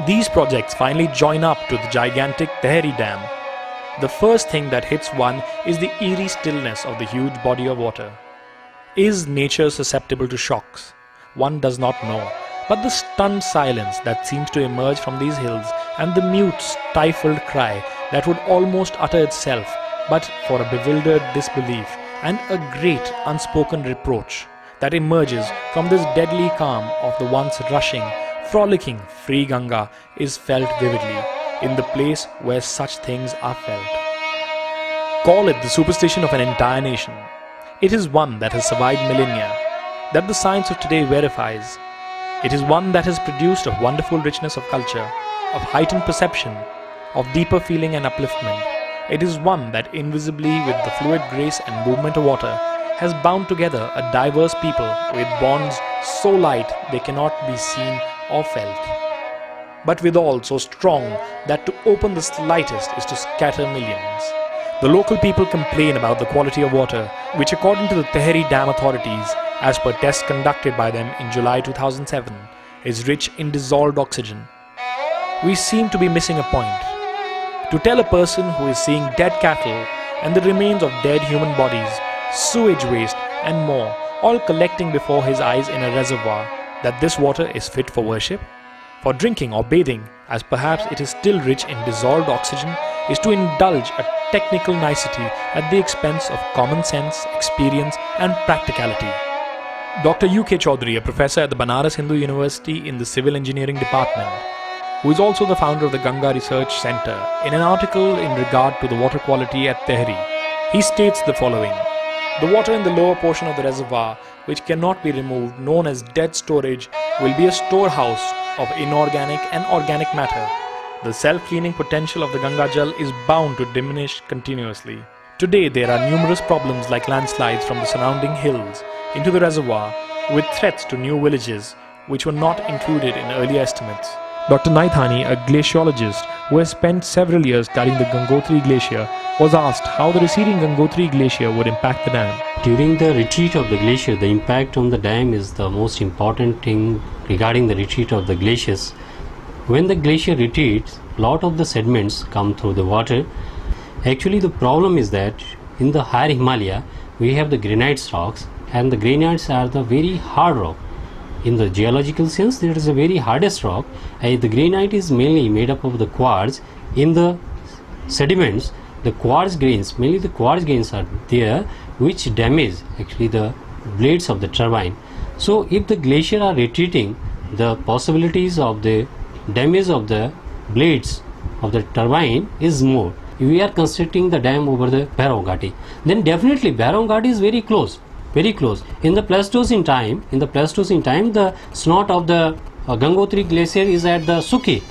These projects finally join up to the gigantic Tehri Dam. The first thing that hits one is the eerie stillness of the huge body of water. Is nature susceptible to shocks? One does not know. But the stunned silence that seems to emerge from these hills and the mute, stifled cry that would almost utter itself but for a bewildered disbelief and a great unspoken reproach that emerges from this deadly calm of the once rushing, frolicking free Ganga is felt vividly in the place where such things are felt. Call it the superstition of an entire nation. It is one that has survived millennia, that the science of today verifies. It is one that has produced a wonderful richness of culture, of heightened perception, of deeper feeling and upliftment. It is one that invisibly, with the fluid grace and movement of water, has bound together a diverse people with bonds so light they cannot be seen or felt, but withal so strong that to open the slightest is to scatter millions. The local people complain about the quality of water, which according to the Tehri Dam authorities, as per tests conducted by them in July 2007, is rich in dissolved oxygen. We seem to be missing a point. To tell a person who is seeing dead cattle and the remains of dead human bodies, sewage waste and more, all collecting before his eyes in a reservoir, that this water is fit for worship, for drinking or bathing, as perhaps it is still rich in dissolved oxygen, is to indulge a technical nicety at the expense of common sense, experience and practicality. Dr. U.K. Chaudhary, a professor at the Banaras Hindu University in the Civil Engineering Department, who is also the founder of the Ganga Research Center, in an article in regard to the water quality at Tehri, he states the following: the water in the lower portion of the reservoir, which cannot be removed, known as dead storage, will be a storehouse of inorganic and organic matter. The self-cleaning potential of the Ganga Jal is bound to diminish continuously. Today there are numerous problems like landslides from the surrounding hills into the reservoir, with threats to new villages which were not included in earlier estimates. Dr. Naithani, a glaciologist who has spent several years studying the Gangotri Glacier, was asked how the receding Gangotri Glacier would impact the dam. During the retreat of the glacier, the impact on the dam is the most important thing regarding the retreat of the glaciers. When the glacier retreats, a lot of the sediments come through the water. Actually, the problem is that in the higher Himalaya, we have the granites rocks, and the granites are the very hard rock. In the geological sense, there is a very hardest rock. The granite is mainly made up of the quartz. In the sediments, the quartz grains, mainly the quartz grains are there, which damage actually the blades of the turbine. So if the glacier are retreating, the possibilities of the damage of the blades of the turbine is more. If we are constructing the dam over the Bhairav Ghati, then definitely Bhairav Ghati is very close. Very close. In the Pleistocene time, the snot of the Gangotri glacier is at the Suki.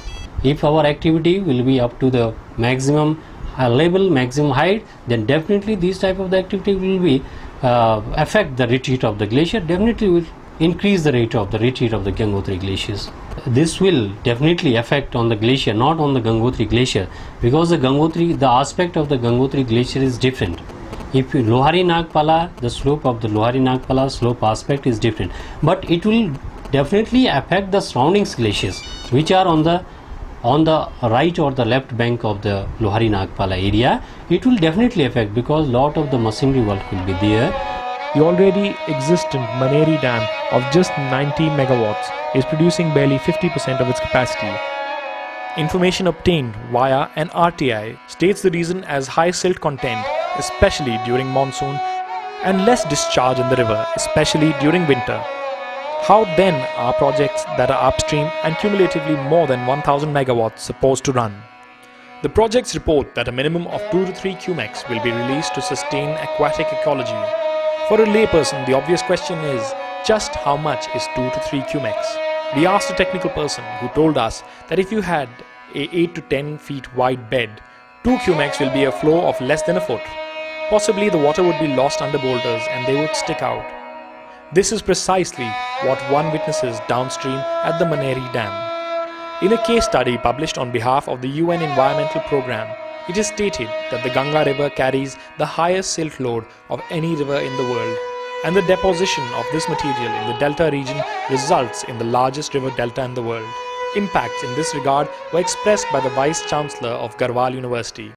If our activity will be up to the maximum level, maximum height, then definitely these type of the activity will be affect the retreat of the glacier. Definitely will increase the rate of the retreat of the Gangotri glaciers. This will definitely affect on the glacier, not on the Gangotri glacier, because the aspect of the Gangotri glacier is different. If Lohari Nagpala, the slope of the Lohari Nagpala slope aspect is different, but it will definitely affect the surrounding glaciers which are on the right or the left bank of the Lohari Nagpala area. It will definitely affect because lot of the machinery work will be there. The already existent Maneri Dam of just 90 megawatts is producing barely 50% of its capacity. Information obtained via an RTI states the reason as high silt content, especially during monsoon, and less discharge in the river, especially during winter. How then are projects that are upstream and cumulatively more than 1000 megawatts supposed to run? The projects report that a minimum of 2 to 3 QMEX will be released to sustain aquatic ecology. For a layperson, the obvious question is, just how much is 2 to 3 QMEX? We asked a technical person who told us that if you had a 8 to 10 feet wide bed, 2 QMEX will be a flow of less than a foot. Possibly the water would be lost under boulders and they would stick out. This is precisely what one witnesses downstream at the Maneri Dam. In a case study published on behalf of the UN Environmental Programme, it is stated that the Ganga River carries the highest silt load of any river in the world, and the deposition of this material in the delta region results in the largest river delta in the world. Impacts in this regard were expressed by the Vice Chancellor of Garhwal University.